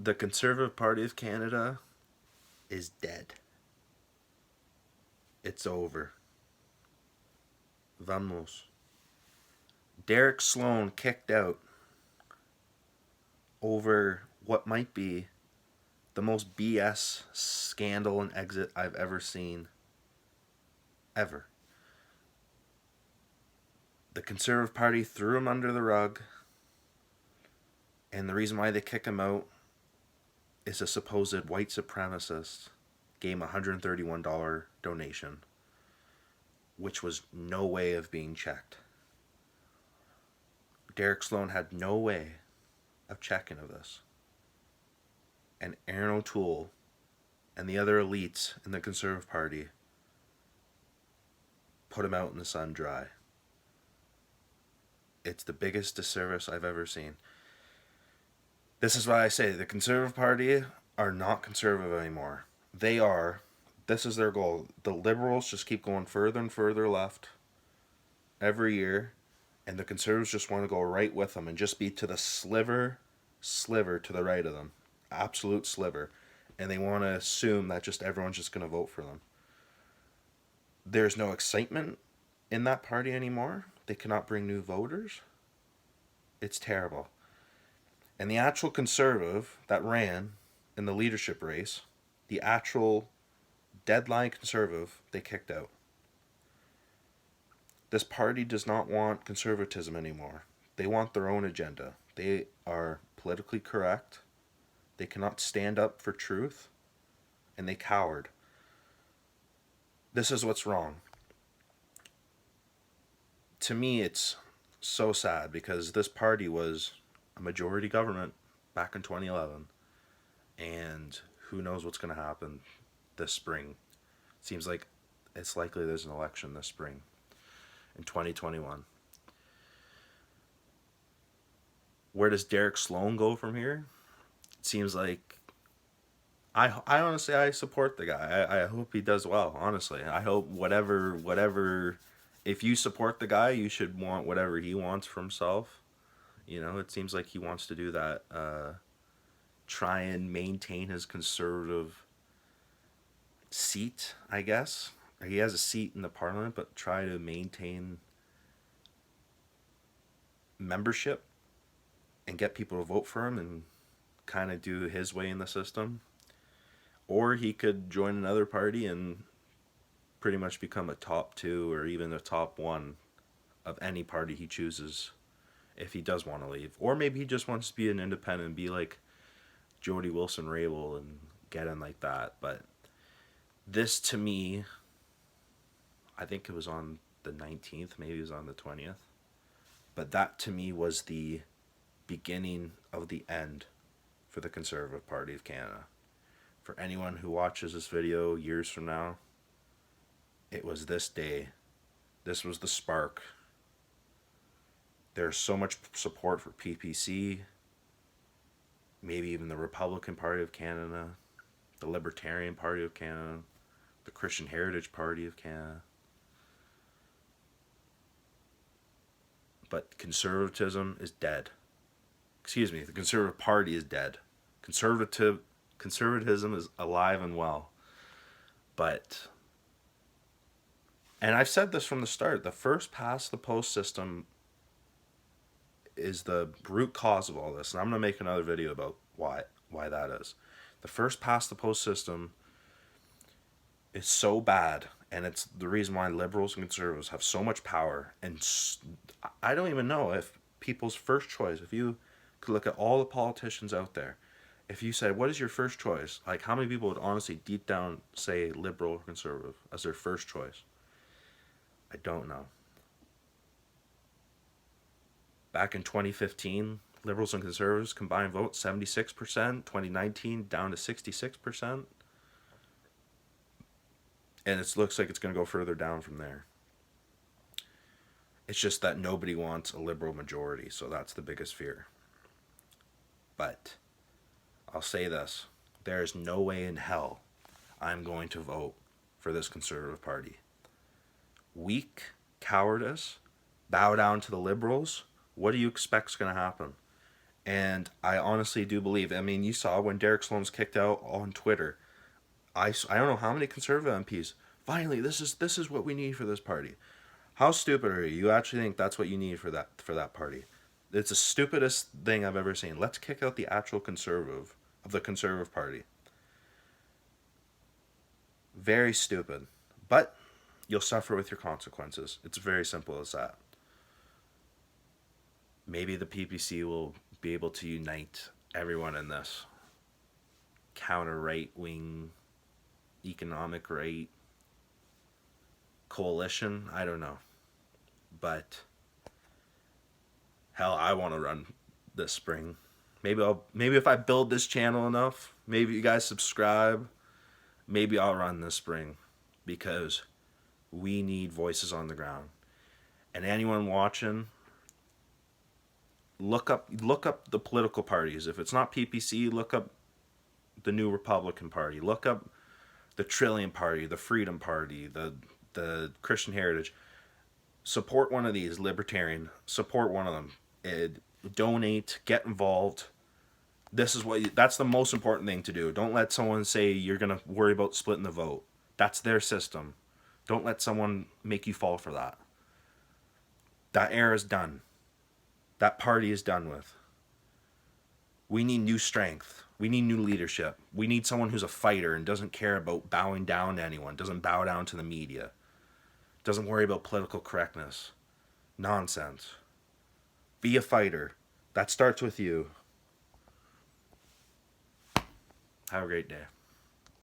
The Conservative Party of Canada is dead. It's over. Vamos. Derek Sloan kicked out over what might be the most BS scandal and exit I've ever seen. Ever. The Conservative Party threw him under the rug, and the reason why they kick him out is a supposed white supremacist gave him a $131 donation, which was no way of being checked. Derek Sloan had no way of checking of this. And Aaron O'Toole and the other elites in the Conservative Party put him out in the sun dry. It's the biggest disservice I've ever seen. This is why I say the Conservative Party are not conservative anymore. They are, this is their goal. The Liberals just keep going further and further left every year, and the Conservatives just want to go right with them and just be to the sliver to the right of them. Absolute sliver. And they want to assume that just everyone's just going to vote for them. There's no excitement in that party anymore. They cannot bring new voters. It's terrible. And the actual Conservative that ran in the leadership race, the actual deadline Conservative, they kicked out. This party does not want conservatism anymore. They want their own agenda. They are politically correct. They cannot stand up for truth. And they cowered. This is what's wrong. To me, it's so sad because this party was a majority government back in 2011. And who knows what's going to happen this spring. Seems like it's likely there's an election this spring in 2021. Where does Derek Sloan go from here? It seems like I honestly I support the guy. I hope he does well, honestly. I hope whatever if you support the guy, you should want whatever he wants for himself. You know, it seems like he wants to do that. Try and maintain his conservative seat, I guess. He has a seat in the parliament, but try to maintain membership and get people to vote for him and kind of do his way in the system. Or he could join another party and pretty much become a top 2 or even a top 1 of any party he chooses if he does want to leave. Or maybe he just wants to be an independent and be like Jody Wilson-Raybould and get in like that. But this, to me, I think it was on the 19th, maybe it was on the 20th. But that, to me, was the beginning of the end for the Conservative Party of Canada. For anyone who watches this video years from now, it was this day. This was the spark. There's so much support for PPC, maybe even the Republican Party of Canada, the Libertarian Party of Canada, the Christian Heritage Party of Canada. But conservatism is dead. Excuse me, the Conservative Party is dead. Conservatism is alive and well. But, and I've said this from the start, the first past the post system is the root cause of all this. And I'm going to make another video about why that is. The first past the post system is so bad, and it's the reason why liberals and conservatives have so much power. And I don't even know if people's first choice, if you could look at all the politicians out there, if you said, what is your first choice? Like, how many people would honestly deep down say liberal or conservative as their first choice? I don't know. Back in 2015, liberals and conservatives combined vote 76%. 2019 down to 66%. And it looks like it's going to go further down from there. It's just that nobody wants a liberal majority, so that's the biggest fear. But I'll say this. There is no way in hell I'm going to vote for this Conservative Party. Weak, cowardice, bow down to the liberals. What do you expect is going to happen? And I honestly do believe, I mean, you saw when Derek Sloan's kicked out on Twitter. I don't know how many conservative MPs. Finally, this is what we need for this party. How stupid are you? You actually think that's what you need for that party? It's the stupidest thing I've ever seen. Let's kick out the actual conservative of the conservative party. Very stupid. But you'll suffer with your consequences. It's very simple as that. Maybe the PPC will be able to unite everyone in this counter right wing economic right coalition. I don't know. But hell, I want to run this spring. Maybe if I build this channel enough, maybe you guys subscribe, maybe I'll run this spring because we need voices on the ground. And anyone watching, look up the political parties. If it's not PPC, look up the New Republican Party. Look up the Trillium Party, the Freedom Party, the Christian Heritage. Support one of these, libertarian. Support one of them. Donate, get involved. That's the most important thing to do. Don't let someone say you're going to worry about splitting the vote. That's their system. Don't let someone make you fall for that. That era is done. That party is done with. We need new strength. We need new leadership. We need someone who's a fighter and doesn't care about bowing down to anyone, doesn't bow down to the media, doesn't worry about political correctness. Nonsense. Be a fighter. That starts with you. Have a great day.